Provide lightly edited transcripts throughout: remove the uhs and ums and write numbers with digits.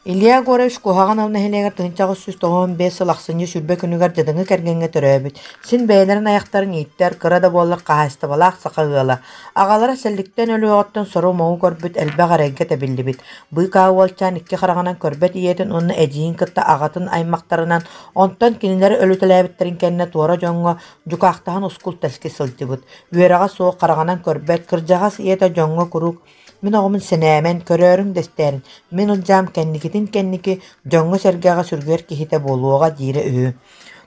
Илья Горевич кухаган ална хелегер тынчагы сүз тоғын бес сылақсынжы сүрбе күнігер дедіңі кәргенге түрәбіт. Син бәйлерін аяқтарын еттер, қырада болық қағасты балақ сақығыла. Ағалара сәлдіктен өлі оғыттан сору моғы көрбіт әлбәқ арайға тәбілді бит. Бұй қағы олчан икки қарағанан көрбет иетін оны әдейін кытта ағатын аймақтарынан онтан кинилері өлі тәләбіттерін кәніне туара жоңға жүкақтаған ұскул тәске сылты бұд. Үйераға соғы қарағанан көрбет, кыржағас иеті жоңға күрік. Мен оғымын сенәмен көрөрің дәстерін. Мен ұлжам кәнникетін кәнники жоңғы сәргеға сүргер кехите болуға дейірі үйі.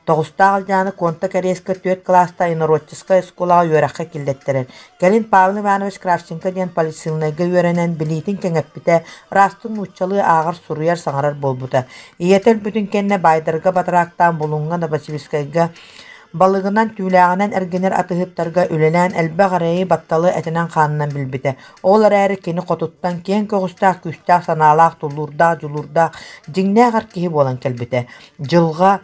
Тоғыста алжаны конта кәрескі 4 класста инородчыска эсколаға үйераққа келдеттерер. Кәлін Павел Иванович Кравченко ден полицилнайға үйеренен білейтін кәңәппіте растың ұчалы ағыр сұруяр саңарар болбута. Иетел бүтін кәнне байдырға батырақтан болуңға Новосибирскайға балығынан түйләғынан әргенер атығыптарға үлелән әлбә ғарайы батталы әтінен қанынан білбіті. Олар әрі кені қотуттан кен көғістақ, күстақ, саналақ, тұлурдақ, жұлурдақ, жіңнәғар кейі болан кәлбіті. Жылға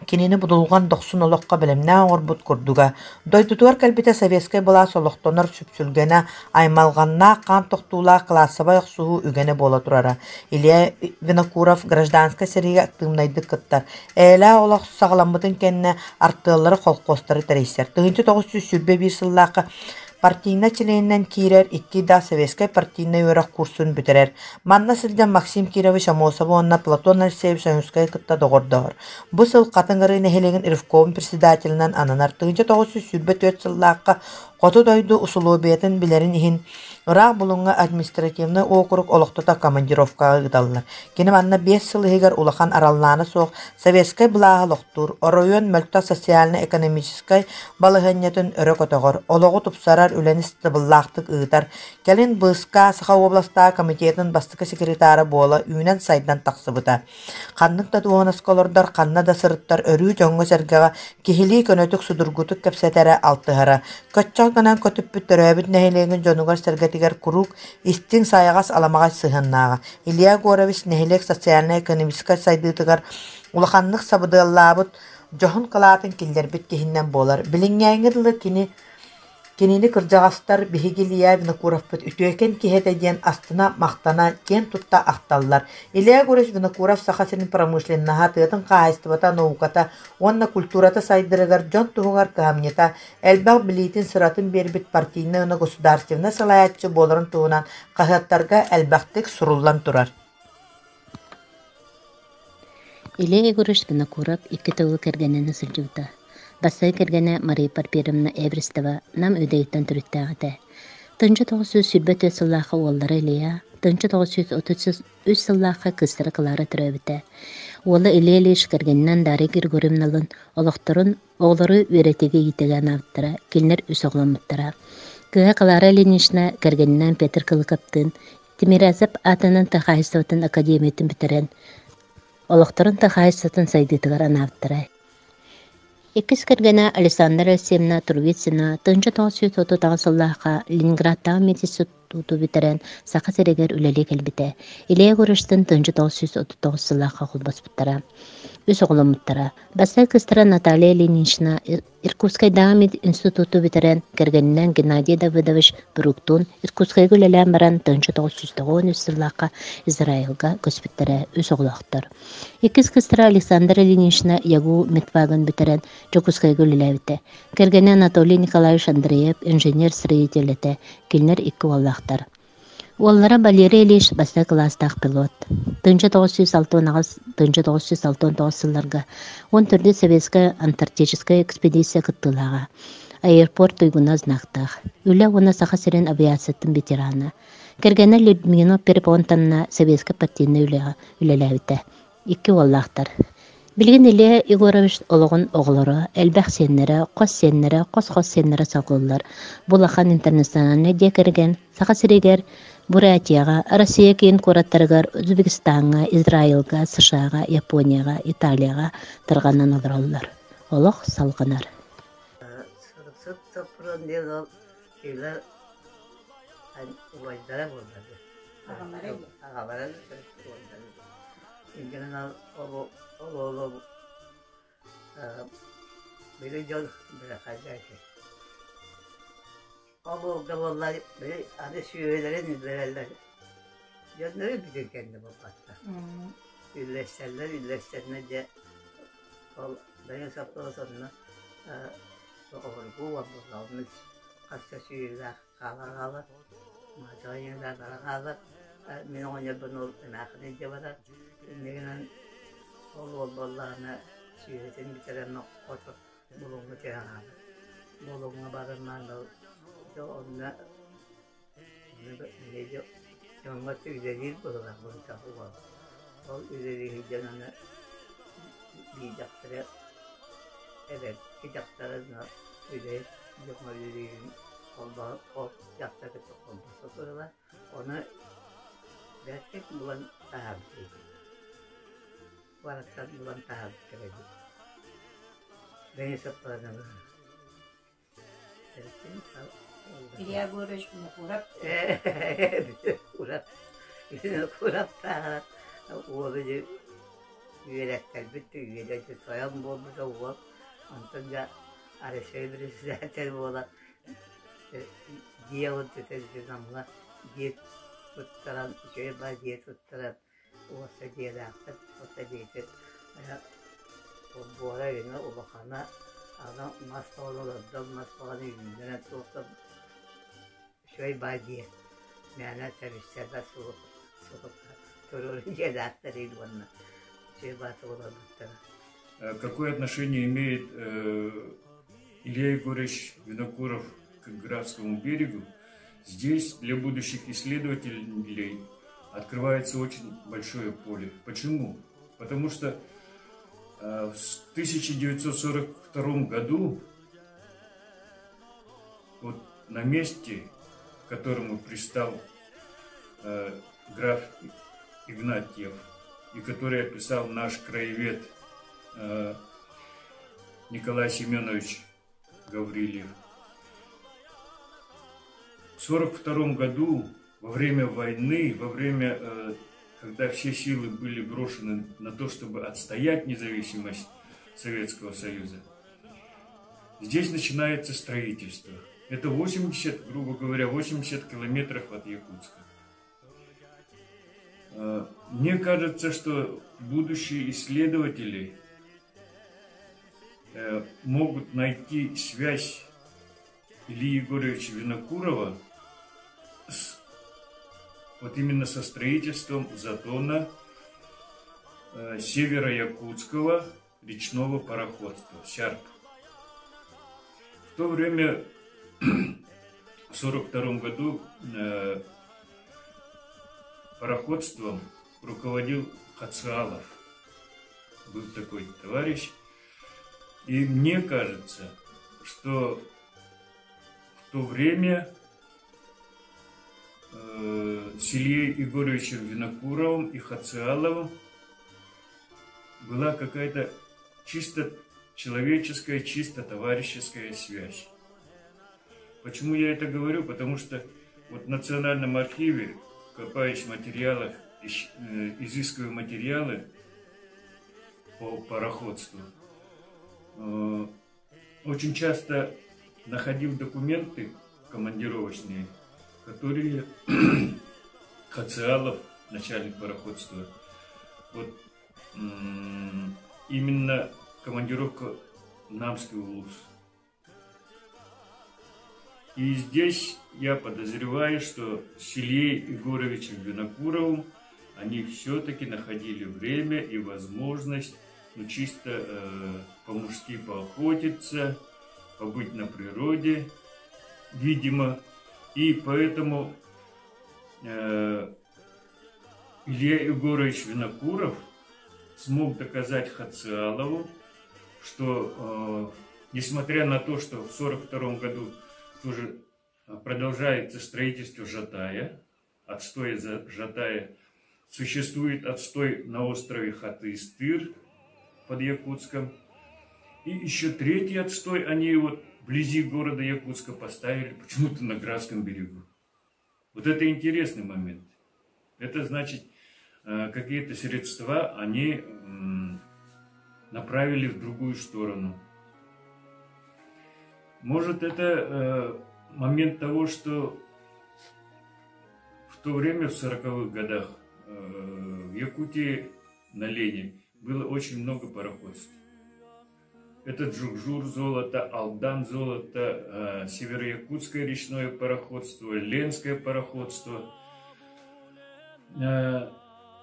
кенені бұдылған 90 олыққа білімнә оңырбұт күрдіға. Дойдутуар кәлбіті советскай бұла солықтонар сүпсүлгені аймалғанна қан тоқтула классыбай ұқсуы үгені бола тұрара. Илья Винокуров гражданскай сереге актымнайды кыттар. Әлі олақ сағаламбытын кәніне артығылары қолқостары тәрейсер. 1900 сүрбе бір сыллақы партийна членнен кирер 2 да советскай партийна өрақ курсын бүтерер. Манна сілден Максим Кирович Амосова онна Платон Алексеев Союзскай кытта доғырдығыр. Бұ сыл қатыңғыры нәхелеген Ирвковын председателінен ананар. 1900 сүрбе 4 сыллаққа Қоту дойду усулубиятын билерин ихин ырақ бұлыңға административны округ олықтыта командировкаға ғыдалылар. Кені манна 5 сылығығар улахан аралнаны соқ советскай бұлағы лоқтур, оройон мөлта социально-экономическай балығынетін өрі көтіғыр, олығы тұпсарар үләні стабыллақтық ұғытар. Келін бұсқа Саха областағы комитетін бастықы секретары бола үйінен сайдан тақсыбыта. Қаннық да туған асколордар, қанна да сырыттар өрі жоңғы сәргіға кехілі көнөтік судыргутық кәпсәтәрі алтығара. Көтчағынан көтіп бүттірәбіт нәхелеген жонуғар сәргәтігер күрук истин сайағас аламағаш сығыннаға. Илья Горович нәхелек социально-экономическай сайдытығар улаханнық сабыдыллабыт жоғын қылатын келдербет кехіннен болар. Білінгәңгірлі Кенini кыржағастар бігігіл Илья Винокуровпыт үтөкен кехетеден астына мақтана кен тұтта ақталлар. Илья Горович Винокуров сақасының промышленнаға тыытын қайыстыбата науката, онна культурата сайдырығар жон тұғығар кәмнета, әлбәқ білейтін сыратын бербіт партийны ұны государственно салаятчы болырын тұғынан қағаттарға әлбәқтік сұрулан тұрар. Илья Горович Винокуров 2 тәуі кәргенені сылжыута. Басай кергене Мария Парпировна Эвристова нам өйдейттен түріттәғіті. 1900 сүрбет өсіллақы олары Илья, 1933 сыллақы кыстыры қылары түрәбіті. Олы Илья кергеннен дары кергөрімналын олықтырын оғлары өретеге етеген авттыра, келнер өс оғламыттыра. Кыға қылары Ленишна кергеннен Петр Кылыкаптын, Тимиразап атынан тақайыстатын академиятын бітірен, олықтырын тақайыстатын сайдытығар анавттыра. Екіз кіргені Александра Алексеевна Турвицина 1930 сыллаққа Ленинградтағы мединституту бітірен сақы серегер үлелі келбіті. Илья Горовичтің 1939 сыллаққа құлбас бұттыра. Өз оғылым бұттыра. Басай кыстыра Наталья Лениншина Иркутскайдағы мединституту бітірен кіргенінен Геннадий Давыдович Бруктун Иркутскай күлелен баран 1913 сыллаққа Израилға көспіттірі өз оғылақтыр. Екіз кыстыра Александра Лениншина Ягу Метваган бітірен Жокускай күлеләбіті. Кіргені Анатолий Николаевич Андреев инженер-строителеті келнер 2 олақтар. Оллара Валерий Ильич баста класстақ пилот. 1906-1969 сылларға 14 советская антарктическая экспедиция кыттылаға. Аэропорт ұйғына знақтақ. Үлі оны сақа сирен авиацияттың ветераны. Кіргені Людмила Перепонтанна советская партийны үлеләбіті. 2 олақтар. Билген Илья Егорович олығын оғылары, әлбәқ сеннері, қос сеннері сақылылар. Бұлақан интернационаліне де кірген, сақа сірегер Бурятияға, Россия кейін қораттарығар Өзбекстанға, Израилға, США-ға, Японияға, Италияға тұрғаннан олар. Олық салғанар. Biri yol bırakacak. O bu davallar biri adı şüvelerin izlerler. Yanları bir de kendi babatta. Ülleşlerine de ben hesaplı sonra bu var bunlarımız kaçta suyuyla kalan Macayla kalan ben onu bunu naklen de var. Neden Allah'ına suyuyla bir tane nokta bulunma tehana. Bulunma barınma da onunla ne diyor? Yanmak da güzel değil bu da bunu tapu var. O üzeri canını bir dakika evet bir dakika öyle yapma üzeriyim. Allah o dakika olmasa sonra onu gerçek bulan daha bir şey. Varaktan bulan daha bir şey. Ben hesapladım. İliye görüş bunu kurak. Kurak da o böyle yürekler bitti yürekler soyan bulmuş o Antonca arasayı birisi zaten ola diye o tütesi zamla diye tutturan şöyle var diye tutturan o diye de yaptı o diye de bu ara yine o bakana adam nasıl olur nasıl falan yüzünden tuttu şöyle var diye yani teröristler de soğuk teröristler de onunla şey batı olabilir. Какое отношение имеет Илья Егорович Винокуров к Графскому берегу? Здесь для будущих исследователей открывается очень большое поле. Почему? Потому что в 1942 году вот на месте, к которому пристал граф Игнатьев, и который описал наш краевед Николай Семенович Гаврилев. В 1942 году, во время войны, когда все силы были брошены на то, чтобы отстоять независимость Советского Союза, здесь начинается строительство. Это 80, грубо говоря, 80 километров от Якутска. Мне кажется, что будущие исследователи могут найти связь Ильи Егоровича Винокурова вот именно со строительством затона северо-якутского речного пароходства «Сярп». В то время, в 1942 году, пароходством руководил Хациалов, был такой товарищ. И мне кажется, что в то время с Ильей Егоровичем Винокуровым и Хациаловым была какая-то чисто человеческая, чисто товарищеская связь. Почему я это говорю? Потому что вот в Национальном архиве, копаясь в материалах, изыскивая материалы по пароходству, очень часто находил документы командировочные, которые Хациалов, начальник пароходства, вот именно командировка в Намский улус. И здесь я подозреваю, что с Ильей Егоровичем Винокуровым они все-таки находили время и возможность чисто по-мужски поохотиться, побыть на природе, видимо. И поэтому Илья Егорович Винокуров смог доказать Хациалову, что несмотря на то, что в 1942 году тоже продолжается строительство Жатая, отстой Жатая, существует отстой на острове Хаты-Стыр под Якутском. И еще третий отстой они вот вблизи города Якутска поставили почему-то на Графском берегу. Вот это интересный момент. Это значит, какие-то средства они направили в другую сторону. Может, это момент того, что в то время, в 40-х годах, в Якутии на Лене было очень много пароходств. Это Джукжур золото, Алдан золото, Североякутское речное пароходство, Ленское пароходство.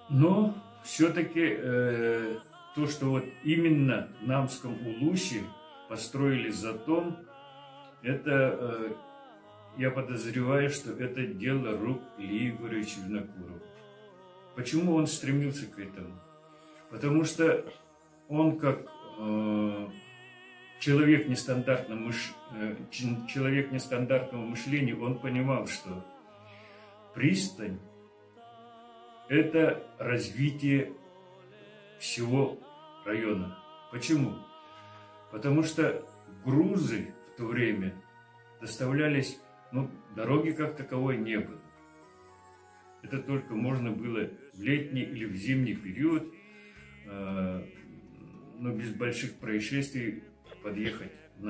Но все-таки то, что вот именно в Намском Улусе построили затон, это, я подозреваю, что это дело рук Ильи Егоровича Винокурова. Почему он стремился к этому? Потому что он как человек нестандартного мышления, он понимал, что пристань – это развитие всего района. Почему? Потому что грузы в то время доставлялись, дороги как таковой не было. Это только можно было в летний или в зимний период, но без больших происшествий приехать в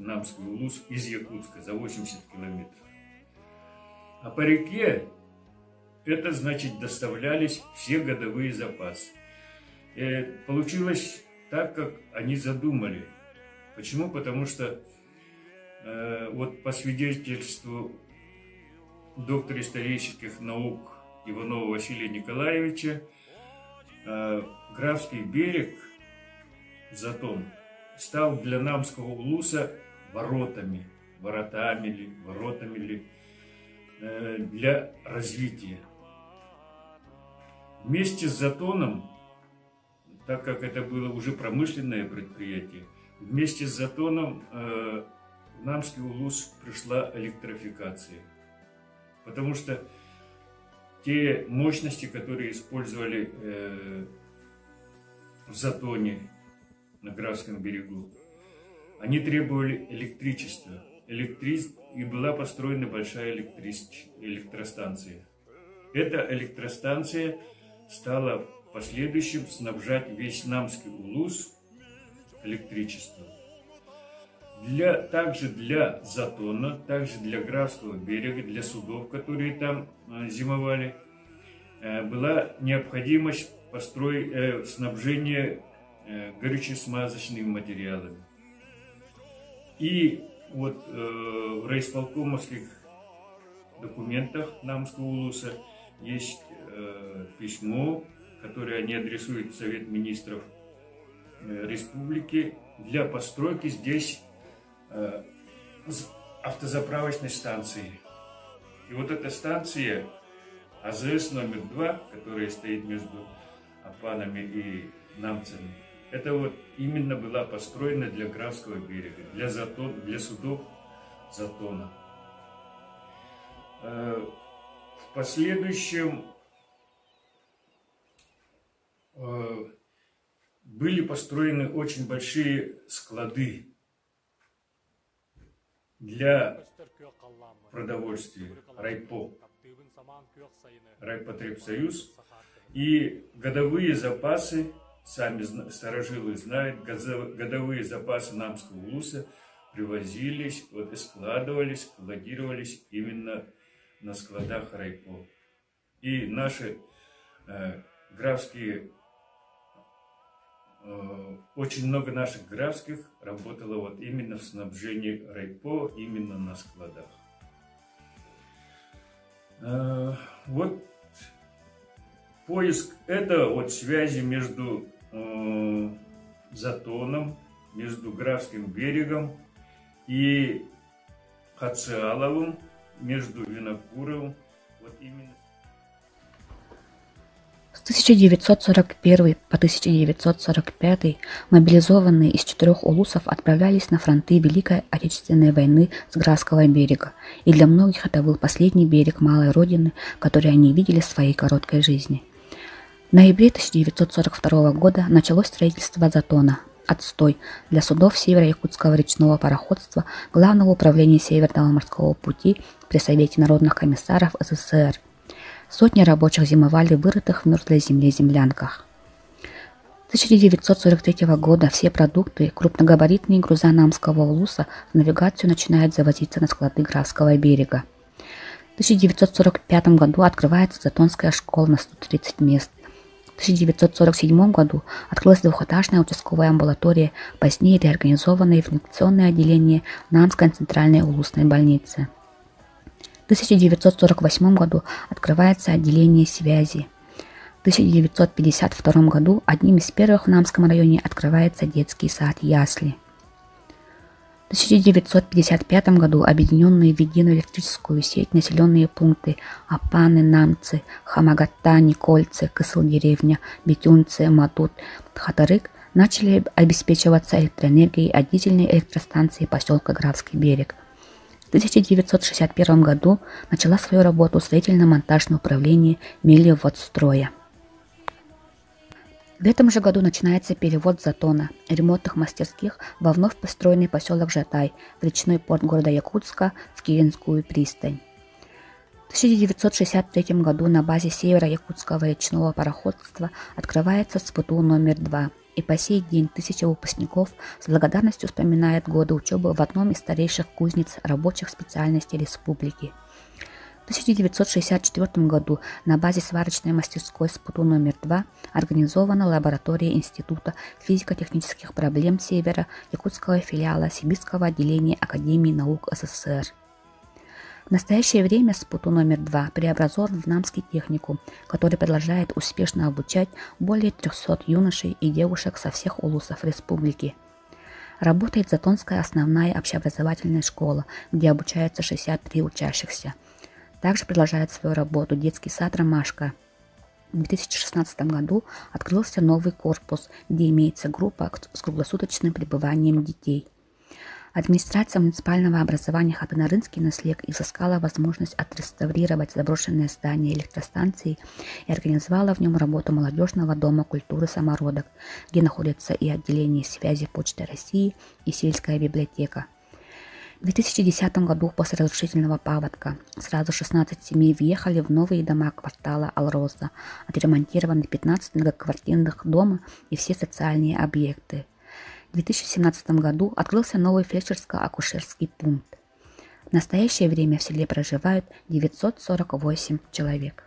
Намский Улус из Якутска за 80 километров. А по реке это значит доставлялись все годовые запасы. И получилось так, как они задумали. Почему? Потому что вот по свидетельству доктора исторических наук Иванова Василия Николаевича, Графский берег, затон, стал для Намского Улуса воротами для развития. Вместе с затоном, так как это было уже промышленное предприятие, вместе с затоном в Намский Улус пришла электрификация. Потому что те мощности, которые использовали в затоне на Графском берегу, они требовали электричества. И была построена большая электростанция. Эта электростанция стала в последующем снабжать весь Намский Улус электричеством. Также для затона, также для Графского берега, для судов, которые там зимовали, была необходимость снабжения горюче-смазочными материалами. И вот в райисполкомовских документах Намского Улуса есть письмо, которое они адресуют в Совет министров республики для постройки здесь автозаправочной станции. И вот эта станция АЗС номер 2, которая стоит между Апанами и Намцами, это вот именно была построена для Графского берега, для судов затона. В последующем были построены очень большие склады для продовольствия, Райпотребсоюз, и годовые запасы, сами старожилы знают, годовые запасы Намского Улуса привозились, и складировались именно на складах Райпо. И наши графские, очень много наших графских работало вот именно в снабжении Райпо, именно на складах. Вот поиск, это вот связи между затоном, между Графским берегом и Хациаловым, между Винокуровым, вот именно. С 1941 по 1945 мобилизованные из 4 улусов отправлялись на фронты Великой Отечественной войны с Графского берега, и для многих это был последний берег малой родины, который они видели в своей короткой жизни. В ноябре 1942 года началось строительство затона «Отстой» для судов Северо-Якутского речного пароходства Главного управления Северного морского пути при Совете народных комиссаров СССР. Сотни рабочих зимовали в вырытых в мерзлой земле землянках. С 1943 года все продукты, крупногабаритные груза Намского Улуса в навигацию начинают завозиться на склады Графского берега. В 1945 году открывается Затонская школа на 130 мест. В 1947 году открылась двухэтажная участковая амбулатория, позднее реорганизованное инфекционное отделение Нанской центральной улусной больницы. В 1948 году открывается отделение связи. В 1952 году одним из первых в Намском районе открывается детский сад ясли. В 1955 году объединенные в единую электрическую сеть населенные пункты Апаны, Намцы, Хамагатта, Никольцы, Кысыл-деревня, Бетюнцы, Матут, Хатарык начали обеспечиваться электроэнергией от дизельной электростанции поселка Графский берег. В 1961 году начала свою работу строительно-монтажное управление Мелиеводстроя. В этом же году начинается перевод Затона, ремонтных мастерских во вновь построенный поселок Жатай, в речной порт города Якутска, в Киренскую пристань. В 1963 году на базе Северо-Якутского речного пароходства открывается СПТУ номер 2, и по сей день тысячи выпускников с благодарностью вспоминают годы учебы в одном из старейших кузниц рабочих специальностей республики. В 1964 году на базе сварочной мастерской СПТУ номер 2 организована лаборатория Института физико-технических проблем Севера Якутского филиала Сибирского отделения Академии наук СССР. В настоящее время СПТУ номер 2 преобразован в Намский техникум, который продолжает успешно обучать более 300 юношей и девушек со всех улусов республики. Работает Затонская основная общеобразовательная школа, где обучаются 63 учащихся. Также продолжает свою работу детский сад «Ромашка». В 2016 году открылся новый корпус, где имеется группа с круглосуточным пребыванием детей. Администрация муниципального образования Хапынарынский наследник изыскала возможность отреставрировать заброшенное здание электростанции и организовала в нем работу молодежного дома культуры «Самородок», где находятся и отделение связи Почты России и сельская библиотека. В 2010 году после разрушительного паводка сразу 16 семей въехали в новые дома квартала Алроза, отремонтированы 15 многоквартирных дома и все социальные объекты. В 2017 году открылся новый фельдшерско-акушерский пункт. В настоящее время в селе проживают 948 человек.